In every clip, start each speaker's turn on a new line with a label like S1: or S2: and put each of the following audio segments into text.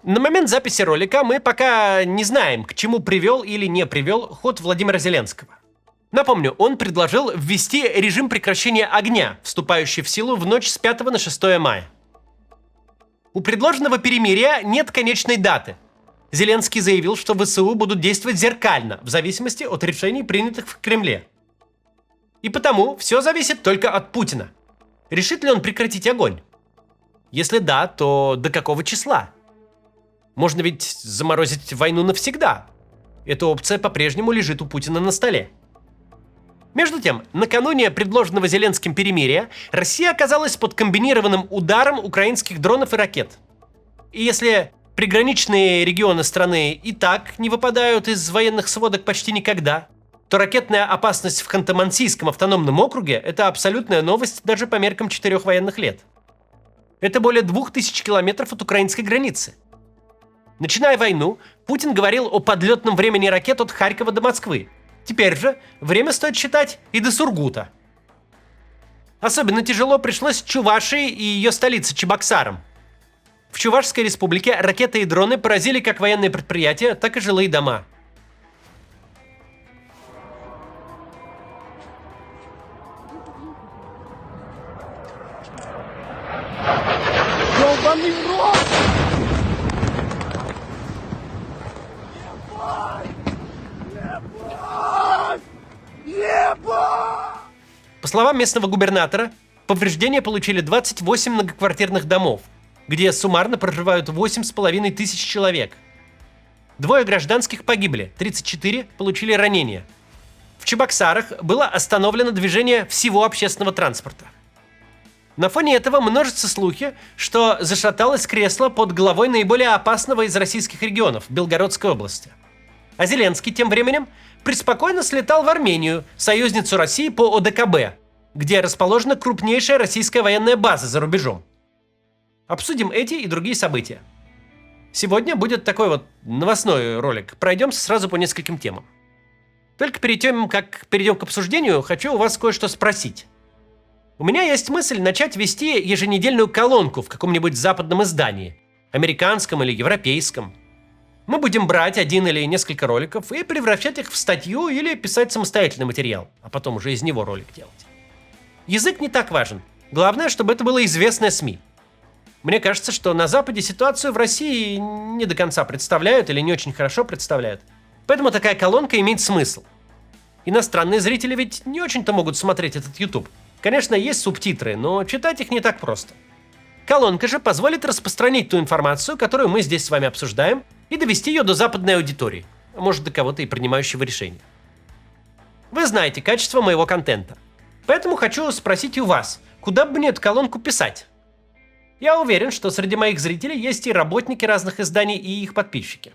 S1: На момент записи ролика мы пока не знаем, к чему привел или не привел ход Владимира Зеленского. Напомню, он предложил ввести режим прекращения огня, вступающий в силу в ночь с 5 на 6 мая. У предложенного перемирия нет конечной даты. Зеленский заявил, что ВСУ будут действовать зеркально, в зависимости от решений, принятых в Кремле. И потому все зависит только от Путина. Решит ли он прекратить огонь? Если да, то до какого числа? Можно ведь заморозить войну навсегда. Эта опция по-прежнему лежит у Путина на столе. Между тем, накануне предложенного Зеленским перемирия Россия оказалась под комбинированным ударом украинских дронов и ракет. И если приграничные регионы страны и так не выпадают из военных сводок почти никогда, то ракетная опасность в Ханты-Мансийском автономном округе – это абсолютная новость даже по меркам 4 военных лет. Это более 2000 километров от украинской границы. Начиная войну, Путин говорил о подлетном времени ракет от Харькова до Москвы. Теперь же время стоит считать и до Сургута. Особенно тяжело пришлось Чувашии и ее столице Чебоксарам. В Чувашской республике ракеты и дроны поразили как военные предприятия, так и жилые дома.
S2: Ёбаный в рот!
S1: По словам местного губернатора, повреждения получили 28 многоквартирных домов, где суммарно проживают 8,5 тысяч человек. 2 гражданских погибли, 34 получили ранения. В Чебоксарах было остановлено движение всего общественного транспорта. На фоне этого множатся слухи, что зашаталось кресло под главой наиболее опасного из российских регионов – Белгородской области. А Зеленский тем временем преспокойно слетал в Армению, союзницу России по ОДКБ, где расположена крупнейшая российская военная база за рубежом. Обсудим эти и другие события. Сегодня будет такой вот новостной ролик. Пройдемся сразу по нескольким темам. Только перед тем, как перейдем к обсуждению, хочу у вас кое-что спросить. У меня есть мысль начать вести еженедельную колонку в каком-нибудь западном издании, американском или европейском. Мы будем брать один или несколько роликов и превращать их в статью или писать самостоятельный материал, а потом уже из него ролик делать. Язык не так важен. Главное, чтобы это было известное СМИ. Мне кажется, что на Западе ситуацию в России не до конца представляют или не очень хорошо представляют. Поэтому такая колонка имеет смысл. Иностранные зрители ведь не очень-то могут смотреть этот YouTube. Конечно, есть субтитры, но читать их не так просто. Колонка же позволит распространить ту информацию, которую мы здесь с вами обсуждаем, и довести ее до западной аудитории, а может до кого-то и принимающего решения. Вы знаете качество моего контента, поэтому хочу спросить у вас, куда бы мне эту колонку писать? Я уверен, что среди моих зрителей есть и работники разных изданий, и их подписчики.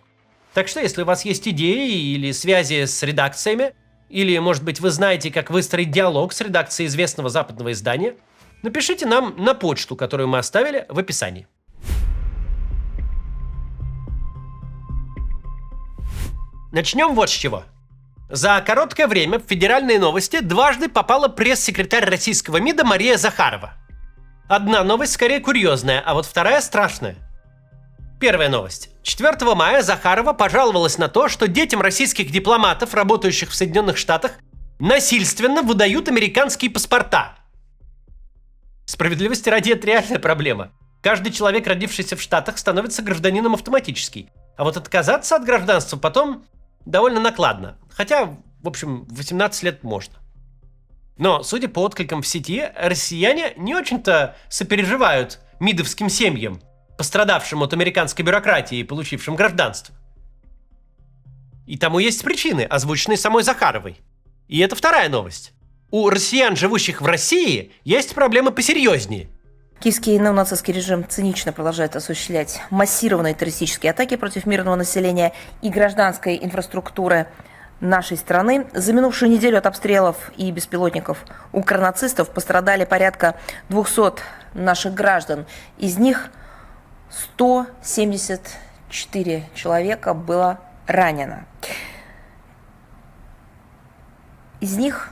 S1: Так что, если у вас есть идеи или связи с редакциями, или, может быть, вы знаете, как выстроить диалог с редакцией известного западного издания, напишите нам на почту, которую мы оставили в описании. Начнем вот с чего. За короткое время в федеральные новости дважды попала пресс-секретарь российского МИДа Мария Захарова. Одна новость скорее курьезная, а вот вторая страшная. Первая новость. 4 мая Захарова пожаловалась на то, что детям российских дипломатов, работающих в Соединенных Штатах, насильственно выдают американские паспорта. Справедливости ради, это реальная проблема. Каждый человек, родившийся в Штатах, становится гражданином автоматически. А вот отказаться от гражданства потом довольно накладно. Хотя, в общем, 18 лет можно. Но, судя по откликам в сети, россияне не очень-то сопереживают мидовским семьям, пострадавшим от американской бюрократии и получившим гражданство. И тому есть причины, озвученные самой Захаровой. И это вторая новость. У россиян, живущих в России, есть проблемы посерьезнее.
S3: Киевский неонацистский режим цинично продолжает осуществлять массированные террористические атаки против мирного населения и гражданской инфраструктуры нашей страны. За минувшую неделю от обстрелов и беспилотников укрнацистов пострадали порядка 200 наших граждан. Из них 174 человека было ранено. Из них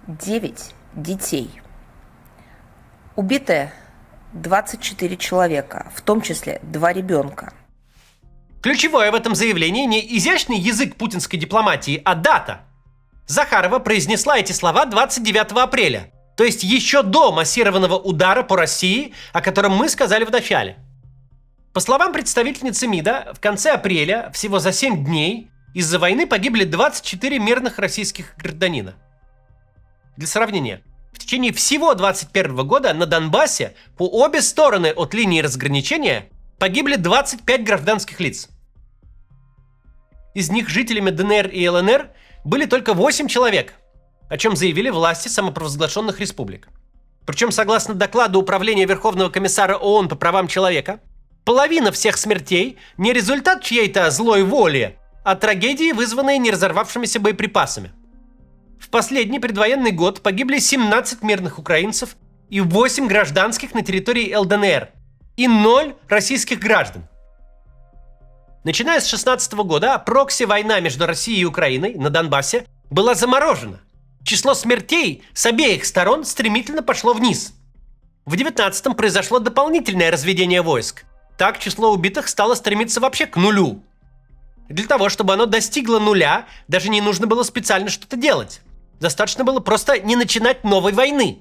S3: 9 детей. Убитые 24 человека, в том числе 2 ребенка.
S1: Ключевое в этом заявлении не изящный язык путинской дипломатии, а дата. Захарова произнесла эти слова 29 апреля, то есть еще до массированного удара по России, о котором мы сказали в начале. По словам представительницы МИДа, в конце апреля, всего за 7 дней, из-за войны погибли 24 мирных российских гражданина. Для сравнения, в течение всего 2021 года на Донбассе по обе стороны от линии разграничения погибли 25 гражданских лиц. Из них жителями ДНР и ЛНР были только 8 человек, о чем заявили власти самопровозглашенных республик. Причем, согласно докладу Управления Верховного комиссара ООН по правам человека, половина всех смертей не результат чьей-то злой воли, а трагедии, вызванные неразорвавшимися боеприпасами. В последний предвоенный год погибли 17 мирных украинцев и 8 гражданских на территории ЛДНР и 0 российских граждан. Начиная с 2016 года прокси-война между Россией и Украиной на Донбассе была заморожена. Число смертей с обеих сторон стремительно пошло вниз. В 2019-м произошло дополнительное разведение войск. Так число убитых стало стремиться вообще к нулю. Для того, чтобы оно достигло нуля, даже не нужно было специально что-то делать. Достаточно было просто не начинать новой войны.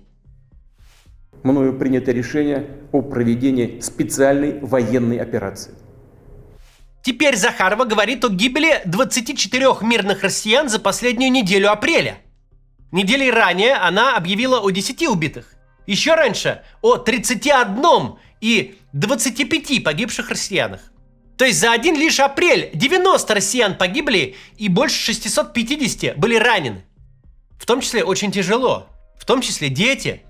S2: Мною принято решение о проведении специальной военной операции.
S1: Теперь Захарова говорит о гибели 24 мирных россиян за последнюю неделю апреля. Неделей ранее она объявила о 10 убитых. Еще раньше о 31 и 25 погибших россиянах. То есть за один лишь апрель 90 россиян погибли и больше 650 были ранены. В том числе очень тяжело. В том числе дети.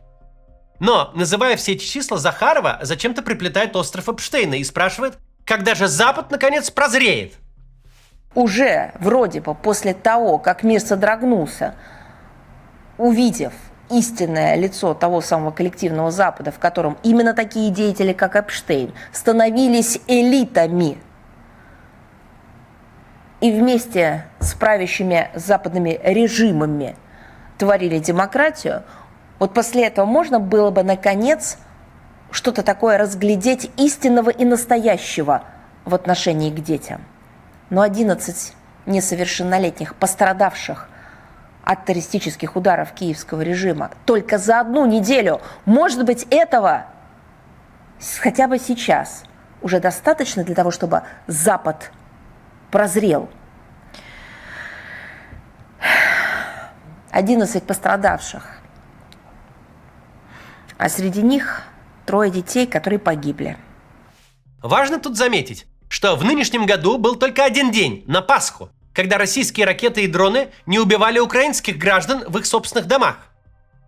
S1: Но, называя все эти числа, Захарова зачем-то приплетает остров Эпштейна и спрашивает, когда же Запад наконец прозреет.
S3: Уже вроде бы после того, как мир содрогнулся, увидев истинное лицо того самого коллективного Запада, в котором именно такие деятели, как Эпштейн, становились элитами и вместе с правящими западными режимами творили демократию, вот после этого можно было бы, наконец, что-то такое разглядеть истинного и настоящего в отношении к детям. Но 11 несовершеннолетних, пострадавших от террористических ударов киевского режима только за одну неделю, может быть, этого хотя бы сейчас уже достаточно для того, чтобы Запад прозрел. 11 пострадавших, а среди них 3 детей, которые погибли.
S1: Важно тут заметить, что в нынешнем году был только один день, на Пасху, когда российские ракеты и дроны не убивали украинских граждан в их собственных домах.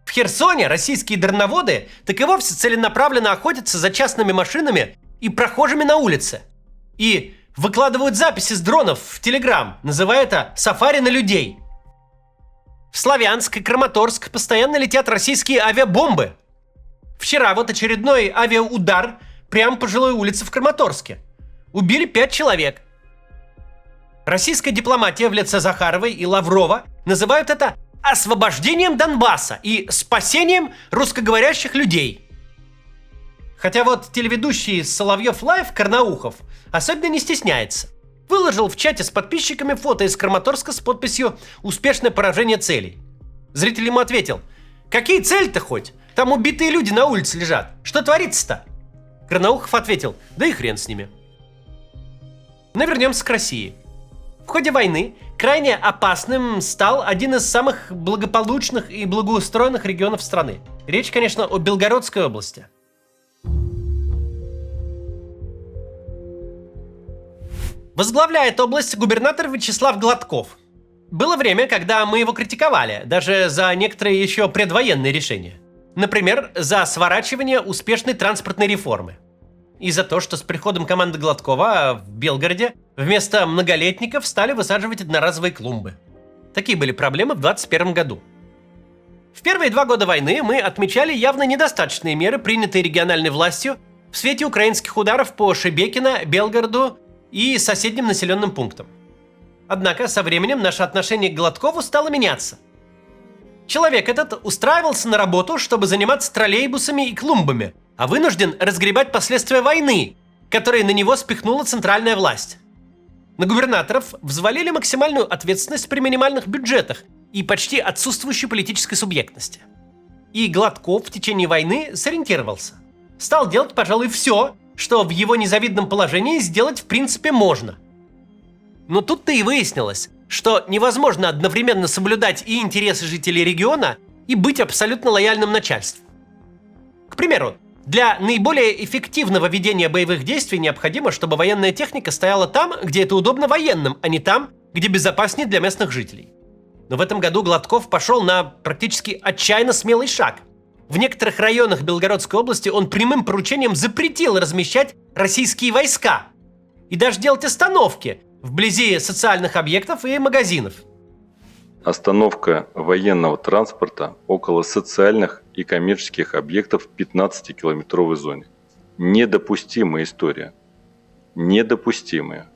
S1: В Херсоне российские дроноводы так и вовсе целенаправленно охотятся за частными машинами и прохожими на улице. И выкладывают записи с дронов в Телеграм, называя это «сафари на людей». В Славянск и Краматорск постоянно летят российские авиабомбы. Вчера вот очередной авиаудар прямо по жилой улице в Краматорске. Убили 5 человек. Российская дипломатия в лице Захаровой и Лаврова называют это освобождением Донбасса и спасением русскоговорящих людей. Хотя вот телеведущий Соловьев Лайв Карнаухов особенно не стесняется. Выложил в чате с подписчиками фото из Краматорска с подписью «Успешное поражение целей». Зритель ему ответил: «Какие цели-то хоть? Там убитые люди на улице лежат. Что творится-то?» Карнаухов ответил: «Да и хрен с ними». Но вернемся к России. В ходе войны крайне опасным стал один из самых благополучных и благоустроенных регионов страны. Речь, конечно, о Белгородской области. Возглавляет область губернатор Вячеслав Гладков. Было время, когда мы его критиковали, даже за некоторые еще предвоенные решения. Например, за сворачивание успешной транспортной реформы. И за то, что с приходом команды Гладкова в Белгороде вместо многолетников стали высаживать одноразовые клумбы. Такие были проблемы в 2021 году. В первые 2 года войны мы отмечали явно недостаточные меры, принятые региональной властью в свете украинских ударов по Шебекино, Белгороду и соседним населенным пунктам. Однако со временем наше отношение к Гладкову стало меняться. Человек этот устраивался на работу, чтобы заниматься троллейбусами и клумбами, а вынужден разгребать последствия войны, которые на него спихнула центральная власть. На губернаторов взвалили максимальную ответственность при минимальных бюджетах и почти отсутствующей политической субъектности. И Гладков в течение войны сориентировался. Стал делать, пожалуй, все, что в его незавидном положении сделать в принципе можно. Но тут-то и выяснилось, что невозможно одновременно соблюдать и интересы жителей региона, и быть абсолютно лояльным начальству. К примеру, для наиболее эффективного ведения боевых действий необходимо, чтобы военная техника стояла там, где это удобно военным, а не там, где безопаснее для местных жителей. Но в этом году Гладков пошел на практически отчаянно смелый шаг. В некоторых районах Белгородской области он прямым поручением запретил размещать российские войска и даже делать остановки вблизи социальных объектов и магазинов.
S4: Остановка военного транспорта около социальных и коммерческих объектов в 15-километровой зоне. Недопустимая история. Недопустимая.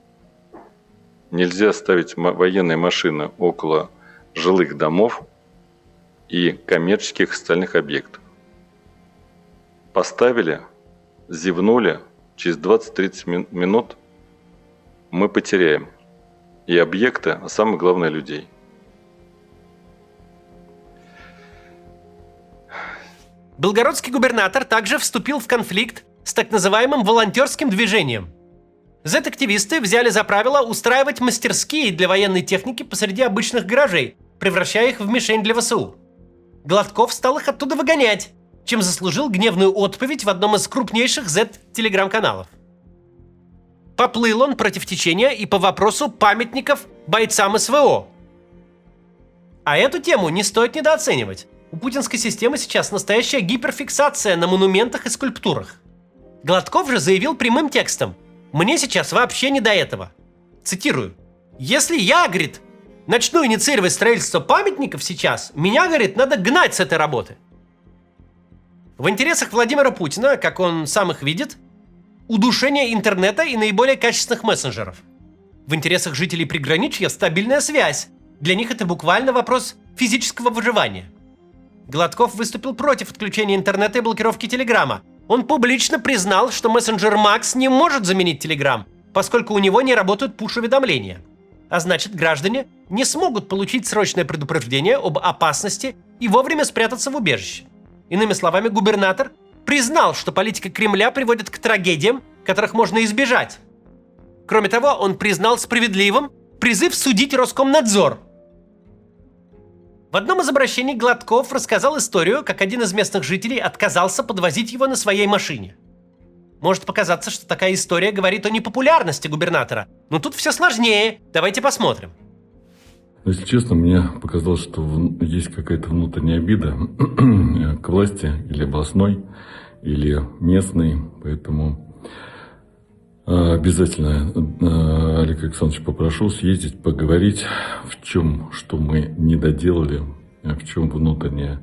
S4: Нельзя ставить военные машины около жилых домов и коммерческих социальных объектов. Поставили, зевнули, через 20-30 минут мы потеряем и объекты, а самое главное людей.
S1: Белгородский губернатор также вступил в конфликт с так называемым волонтерским движением. Z-активисты взяли за правило устраивать мастерские для военной техники посреди обычных гаражей, превращая их в мишень для ВСУ. Гладков стал их оттуда выгонять, чем заслужил гневную отповедь в одном из крупнейших Z-телеграм-каналов. Поплыл он против течения и по вопросу памятников бойцам СВО. А эту тему не стоит недооценивать. У путинской системы сейчас настоящая гиперфиксация на монументах и скульптурах. Гладков же заявил прямым текстом: «Мне сейчас вообще не до этого». Цитирую: «Если я, говорит, начну инициировать строительство памятников сейчас, меня, говорит, надо гнать с этой работы». В интересах Владимира Путина, как он сам их видит, удушение интернета и наиболее качественных мессенджеров. В интересах жителей приграничья стабильная связь. Для них это буквально вопрос физического выживания. Гладков выступил против отключения интернета и блокировки Телеграма. Он публично признал, что мессенджер Макс не может заменить Телеграм, поскольку у него не работают пуш-уведомления. А значит, граждане не смогут получить срочное предупреждение об опасности и вовремя спрятаться в убежище. Иными словами, губернатор признал, что политика Кремля приводит к трагедиям, которых можно избежать. Кроме того, он признал справедливым призыв судить Роскомнадзор. В одном из обращений Гладков рассказал историю, как один из местных жителей отказался подвозить его на своей машине. Может показаться, что такая история говорит о непопулярности губернатора, но тут все сложнее. Давайте посмотрим.
S5: Если честно, мне показалось, что есть какая-то внутренняя обида к власти, или областной, или местной, поэтому обязательно, Олег Александрович, попрошу съездить, поговорить, в чем, что мы не доделали, в чем внутреннее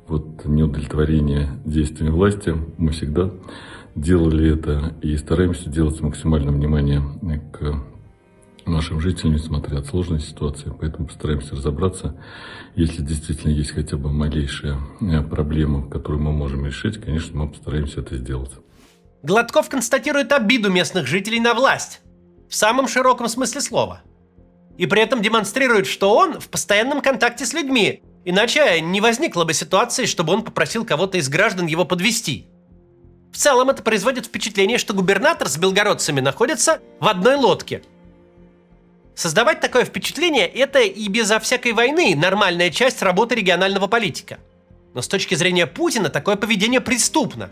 S5: неудовлетворение действиями власти. Мы всегда делали это и стараемся делать с максимальным вниманием к нашим жителям, несмотря от сложной ситуации. Поэтому постараемся разобраться. Если действительно есть хотя бы малейшая проблема, которую мы можем решить, конечно, мы постараемся это сделать.
S1: Гладков констатирует обиду местных жителей на власть, в самом широком смысле слова. И при этом демонстрирует, что он в постоянном контакте с людьми, иначе не возникло бы ситуации, чтобы он попросил кого-то из граждан его подвезти. В целом это производит впечатление, что губернатор с белгородцами находятся в одной лодке. Создавать такое впечатление – это и безо всякой войны нормальная часть работы регионального политика. Но с точки зрения Путина такое поведение преступно.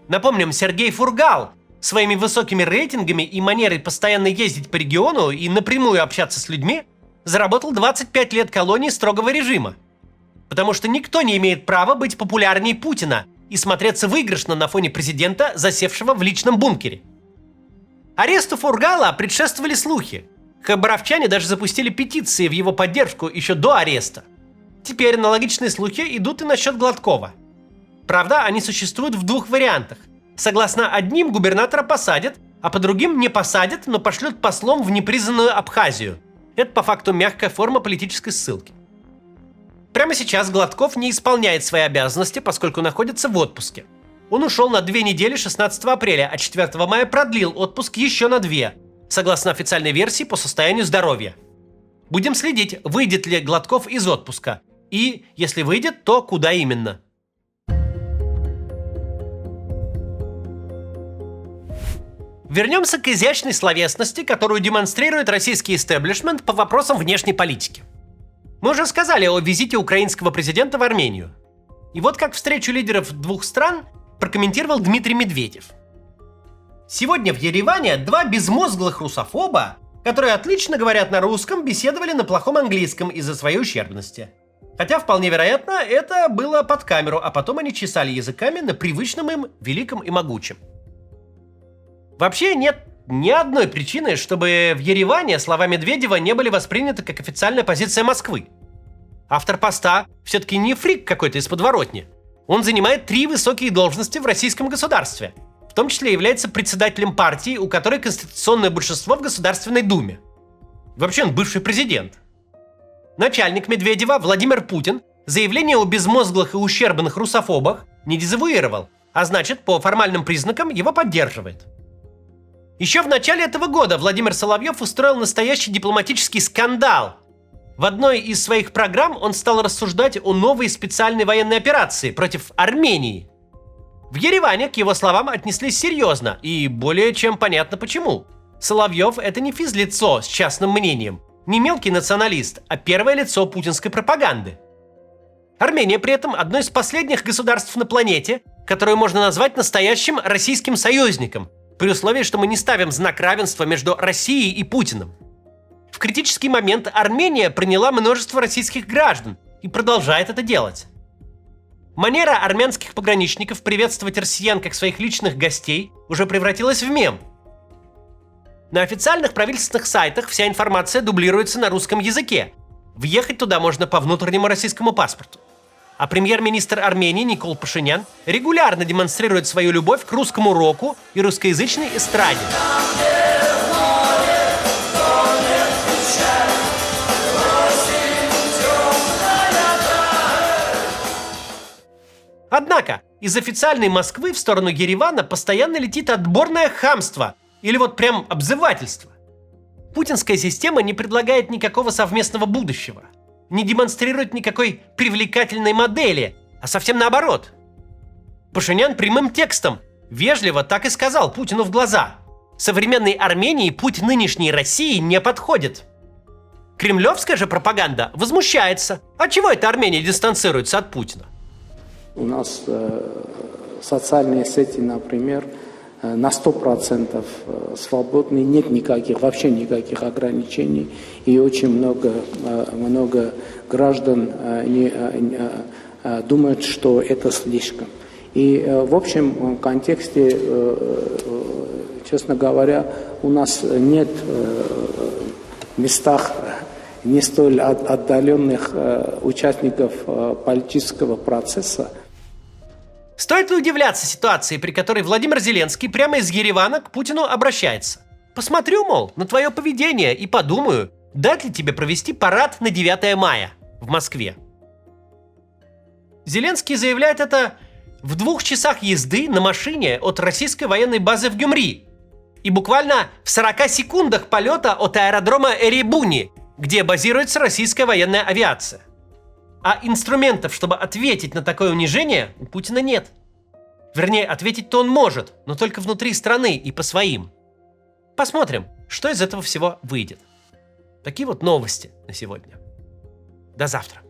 S1: Напомним, Сергей Фургал своими высокими рейтингами и манерой постоянно ездить по региону и напрямую общаться с людьми заработал 25 лет колонии строгого режима. Потому что никто не имеет права быть популярнее Путина и смотреться выигрышно на фоне президента, засевшего в личном бункере. Аресту Фургала предшествовали слухи. Хабаровчане даже запустили петиции в его поддержку еще до ареста. Теперь аналогичные слухи идут и насчет Гладкова. Правда, они существуют в двух вариантах. Согласно одним, губернатора посадят, а по другим не посадят, но пошлют послом в непризнанную Абхазию. Это по факту мягкая форма политической ссылки. Прямо сейчас Гладков не исполняет свои обязанности, поскольку находится в отпуске. Он ушел на 2 недели 16 апреля, а 4 мая продлил отпуск еще на 2. согласно официальной версии, по состоянию здоровья. Будем следить, выйдет ли Гладков из отпуска. И, если выйдет, то куда именно. Вернемся к изящной словесности, которую демонстрирует российский истеблишмент по вопросам внешней политики. Мы уже сказали о визите украинского президента в Армению. И вот как встречу лидеров двух стран прокомментировал Дмитрий Медведев. Сегодня в Ереване два безмозглых русофоба, которые отлично говорят на русском, беседовали на плохом английском из-за своей ущербности. Хотя, вполне вероятно, это было под камеру, а потом они чесали языками на привычном им великом и могучем. Вообще нет ни одной причины, чтобы в Ереване слова Медведева не были восприняты как официальная позиция Москвы. Автор поста все-таки не фрик какой-то из подворотни. Он занимает 3 высокие должности в российском государстве. В том числе является председателем партии, у которой конституционное большинство в Государственной Думе. Вообще он бывший президент. Начальник Медведева, Владимир Путин, заявление о безмозглых и ущербных русофобах не дезавуировал, а значит, по формальным признакам его поддерживает. Еще в начале этого года Владимир Соловьев устроил настоящий дипломатический скандал. В одной из своих программ он стал рассуждать о новой специальной военной операции против Армении. В Ереване, к его словам, отнеслись серьезно, и более чем понятно почему. Соловьев – это не физлицо с частным мнением, не мелкий националист, а первое лицо путинской пропаганды. Армения при этом одно из последних государств на планете, которое можно назвать настоящим российским союзником, при условии, что мы не ставим знак равенства между Россией и Путиным. В критический момент Армения приняла множество российских граждан и продолжает это делать. Манера армянских пограничников приветствовать россиян как своих личных гостей уже превратилась в мем. На официальных правительственных сайтах вся информация дублируется на русском языке. Въехать туда можно по внутреннему российскому паспорту. А премьер-министр Армении Никол Пашинян регулярно демонстрирует свою любовь к русскому року и русскоязычной эстраде. Однако, из официальной Москвы в сторону Еревана постоянно летит отборное хамство или вот прям обзывательство. Путинская система не предлагает никакого совместного будущего, не демонстрирует никакой привлекательной модели, а совсем наоборот. Пашинян прямым текстом вежливо так и сказал Путину в глаза: современной Армении путь нынешней России не подходит. Кремлевская же пропаганда возмущается. А чего эта Армения дистанцируется от Путина?
S6: У нас социальные сети, например, на 100% свободны, нет вообще никаких ограничений, и очень много граждан думают, что это слишком. И в общем контексте, честно говоря, у нас нет местах не столь отдаленных участников политического процесса.
S1: Стоит ли удивляться ситуации, при которой Владимир Зеленский прямо из Еревана к Путину обращается? Посмотрю, мол, на твое поведение и подумаю, дать ли тебе провести парад на 9 мая в Москве. Зеленский заявляет это в 2 часах езды на машине от российской военной базы в Гюмри и буквально в 40 секундах полета от аэродрома Эребуни, где базируется российская военная авиация. А инструментов, чтобы ответить на такое унижение, у Путина нет. Вернее, ответить-то он может, но только внутри страны и по своим. Посмотрим, что из этого всего выйдет. Такие вот новости на сегодня. До завтра.